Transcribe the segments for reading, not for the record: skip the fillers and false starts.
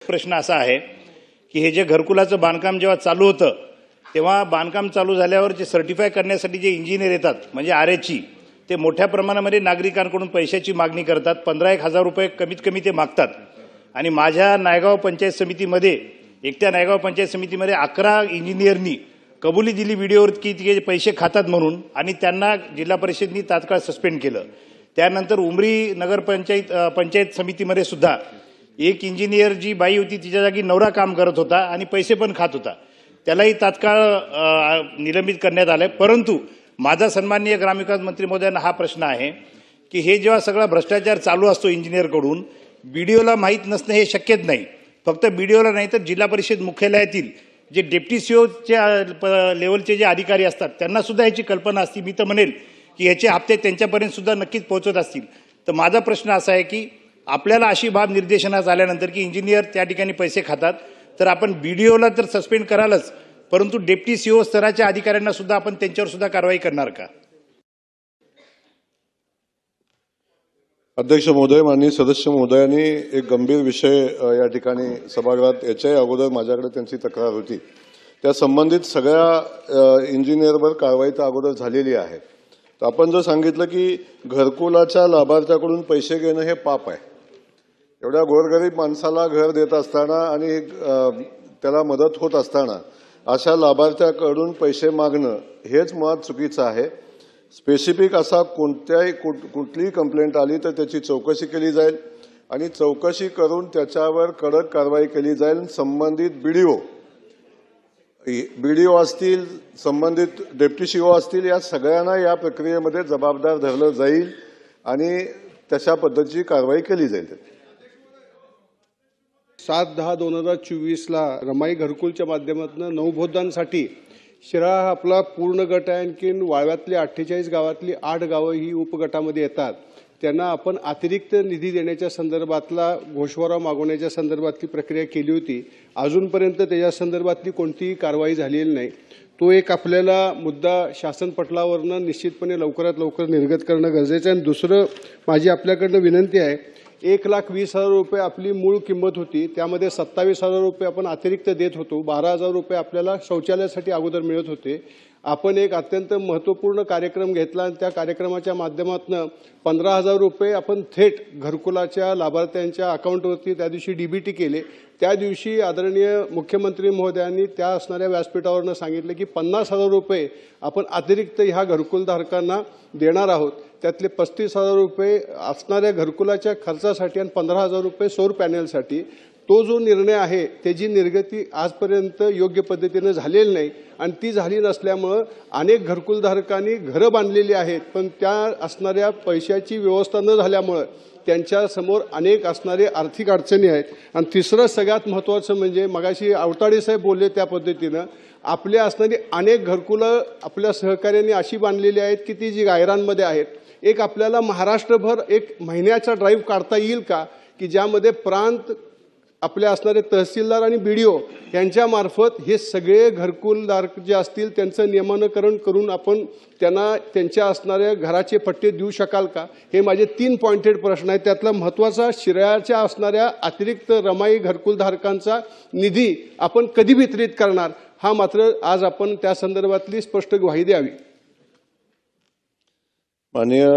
प्रश्न असा आहे की हे जे घरकुलाचं बांधकाम जेव्हा चालू होतं तेव्हा बांधकाम चालू झाल्यावर जे सर्टिफाय करण्यासाठी जे इंजिनियर येतात म्हणजे आरएचची ते मोठ्या प्रमाणामध्ये नागरिकांकडून पैशाची मागणी करतात. 15,000 रुपये कमीत कमी ते मागतात. आणि माझ्या नायगाव पंचायत समितीमध्ये एकट्या नायगाव पंचायत समितीमध्ये 11 इंजिनियरनी कबुली दिली व्हिडिओवर की ते पैसे खातात म्हणून आणि त्यांना जिल्हा परिषदेने तात्काळ सस्पेंड केलं. त्यानंतर उमरी पंचायत समितीमध्ये सुद्धा एक इंजिनियर जी बाई होती तिच्या जागी नवरा काम करत होता आणि पैसे पण खात होता, त्यालाही तात्काळ निलंबित करण्यात आले. परंतु माझा सन्माननीय ग्रामविकास मंत्री महोदयांना हा प्रश्न आहे की हे जेव्हा सगळा भ्रष्टाचार चालू असतो इंजिनियरकडून बीडीओला माहीत नसणं हे शक्यच नाही. फक्त बीडीओला नाही तर जिल्हा परिषद मुख्यालयातील जे डेप्टी सीओच्या लेवलचे जे अधिकारी असतात त्यांना सुद्धा याची कल्पना असते. मी तर म्हणेल की याचे हप्ते त्यांच्यापर्यंत सुद्धा नक्कीच पोहोचत असतील. तर माझा प्रश्न असा आहे की आपल्याला अशी बाब निर्देशनास आल्यानंतर की इंजिनियर त्या ठिकाणी पैसे खातात तर आपण बीडीओला तर सस्पेंड करालच, परंतु डेप्टी सीओ स्तराच्या अधिकाऱ्यांना सुद्धा आपण त्यांच्यावर सुद्धा कारवाई करणार का? अध्यक्ष महोदय, माननीय सदस्य महोदयांनी एक गंभीर विषय या ठिकाणी सभागृहात याच्याही अगोदर माझ्याकडे त्यांची तक्रार होती. त्या संबंधित सगळ्या इंजिनियरवर कारवाई तर अगोदर झालेली आहे. तर आपण जर सांगितलं की घरकुलाच्या लाभार्थ्याकडून पैसे घेणं हे पाप आहे, एवढ्या गोरगरीब माणसाला घर देत असताना आणि त्याला मदत होत असताना अशा लाभार्थ्याकडून पैसे मागणं हेच मुळात चुकीचं आहे. स्पेसिफिक असा कुठलीही कंप्लेंट आली तर त्याची चौकशी केली जाईल आणि चौकशी करून त्याच्यावर कडक कारवाई केली जाईल. संबंधित बीडीओ असतील, संबंधित डेप्टी सीओ असतील, या सगळ्यांना या प्रक्रियेमध्ये जबाबदार धरलं जाईल आणि तशा पद्धतीची कारवाई केली जाईल. 7/10/2024 रमाई घरकुलच्या माध्यमातून नवबोधांसाठी शिराळा हा आपला पूर्ण गट आहे. आणखीन वाळव्यातली 48 गावातली 8 गावं ही उपगटामध्ये येतात. त्यांना आपण अतिरिक्त निधी देण्याच्या संदर्भातला घोषवारा मागवण्याच्या संदर्भातली प्रक्रिया केली होती. अजूनपर्यंत त्याच्या संदर्भातली कोणतीही कारवाई झालेली नाही. तो एक आपल्याला मुद्दा शासन पटलावरनं निश्चितपणे लवकरात लवकर निर्गत करणं गरजेचं आहे. आणि दुसरं माझी आपल्याकडनं विनंती आहे, 1,20,000 रुपये आपली मूळ किंमत होती, त्यामध्ये 27,000 रुपये आपण अतिरिक्त देत होतो. 12,000 रुपये आपल्याला शौचालयासाठी अगोदर मिळत होते. आपण एक अत्यंत महत्त्वपूर्ण कार्यक्रम घेतला आणि त्या कार्यक्रमाच्या माध्यमातून 15,000 रुपये आपण थेट घरकुलाच्या लाभार्थ्यांच्या अकाउंटवरती त्या दिवशी डीबीटी केले. त्या दिवशी आदरणीय मुख्यमंत्री महोदयांनी त्या असणाऱ्या व्यासपीठावरनं सांगितलं की 50,000 रुपये आपण अतिरिक्त ह्या घरकुलधारकांना देणार आहोत. त्यातले 35,000 रुपये असणाऱ्या घरकुलाच्या खर्चासाठी आणि 15,000 रुपये सौर पॅनेलसाठी. तो जो निर्णय आहे त्याची निर्गती आजपर्यंत योग्य पद्धतीनं झालेली नाही आणि ती झाली नसल्यामुळं अनेक घरकुलधारकांनी घरं बांधलेली आहेत, पण त्या असणाऱ्या पैशाची व्यवस्था न झाल्यामुळं त्यांच्यासमोर अनेक असणारे आर्थिक अडचणी आहेत. आणि तिसरं सगळ्यात महत्त्वाचं म्हणजे मगाशी आवताडे साहेब बोलले त्या पद्धतीनं आपल्या असणारी अनेक घरकुलं आपल्या सहकार्याने अशी बांधलेली आहेत की ती जी गायरांमध्ये आहेत. एक आपल्याला महाराष्ट्रभर एक महिन्याचा ड्राईव्ह काढता येईल का की ज्यामध्ये प्रांत आपल्या असणारे तहसीलदार आणि बीडीओ यांच्यामार्फत हे सगळे घरकुलधारक जे असतील त्यांचं नियमानुकरण करून आपण त्यांना त्यांच्या असणाऱ्या घराचे पट्टे देऊ शकाल का? हे माझे 3 पॉइंटेड प्रश्न आहेत. त्यातला महत्त्वाचा शिराळ्याच्या असणाऱ्या अतिरिक्त रमाई घरकुलधारकांचा निधी आपण कधी वितरित करणार हा मात्र आज आपण त्या संदर्भातली स्पष्ट ग्वाही द्यावी. माननीय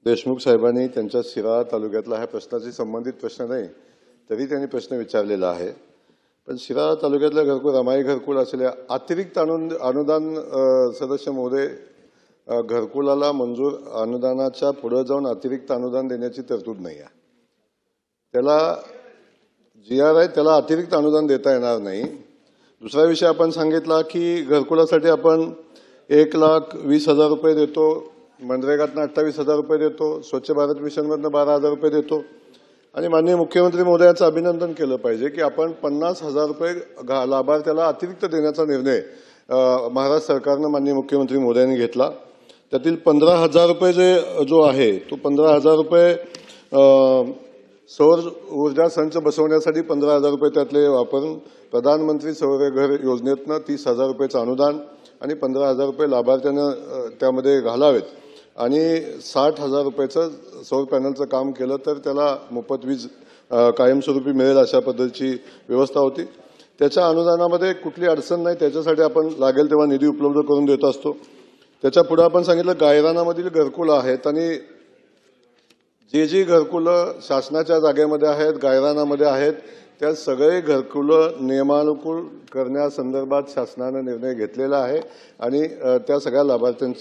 देशमुख साहेबांनी त्यांच्या शिराळा तालुक्यातला ह्या प्रश्नाशी संबंधित प्रश्न नाही तरी त्यांनी प्रश्न विचारलेला आहे. पण शिराळा तालुक्यातल्या घरकुल रमाई घरकुल असलेल्या अतिरिक्त अनुदान सदस्य महोदय, घरकुलाला मंजूर अनुदानाच्या पुढे जाऊन अतिरिक्त अनुदान देण्याची तरतूद नाही आहे. त्याला GR आहे, त्याला अतिरिक्त अनुदान देता येणार नाही. दुसरा विषय आपण सांगितला की घरकुलासाठी आपण 1,20,000 रुपये देतो, मनरेगातनं 28,000 रुपये देतो, स्वच्छ भारत मिशनमधनं 12,000 रुपये देतो. आणि माननीय मुख्यमंत्री महोदयांचं अभिनंदन केलं पाहिजे की आपण 50,000 रुपये लाभार्थ्याला अतिरिक्त देण्याचा निर्णय महाराष्ट्र सरकारनं माननीय मुख्यमंत्री महोदयांनी घेतला. त्यातील 15,000 रुपये जो आहे तो 15,000 रुपये सौर ऊर्जा संच बसवण्यासाठी 15,000 रुपये त्यातले वापरून प्रधानमंत्री सौर घर योजनेतनं 30,000 रुपयेचं अनुदान आणि 15,000 रुपये लाभार्थ्यांना त्यामध्ये घालावेत आणि 60,000 रुपयाचं सौर पॅनलचं काम केलं तर त्याला मोफत वीज कायमस्वरूपी मिळेल अशा पद्धतीची व्यवस्था होती. त्याच्या अनुदानामध्ये कुठली अडचण नाही, त्याच्यासाठी आपण लागेल तेव्हा निधी उपलब्ध करून देत असतो. त्याच्या पुढे आपण सांगितलं गायरानामधील घरकुलं आहेत आणि जी घरकुलं शासनाच्या जागेमध्ये आहेत, गायरानामध्ये आहेत, त्या सगळे घरकुलं नियमानुकूल करण्यासंदर्भात शासनानं निर्णय घेतलेला आहे आणि त्या सगळ्या लाभार्थ्यांची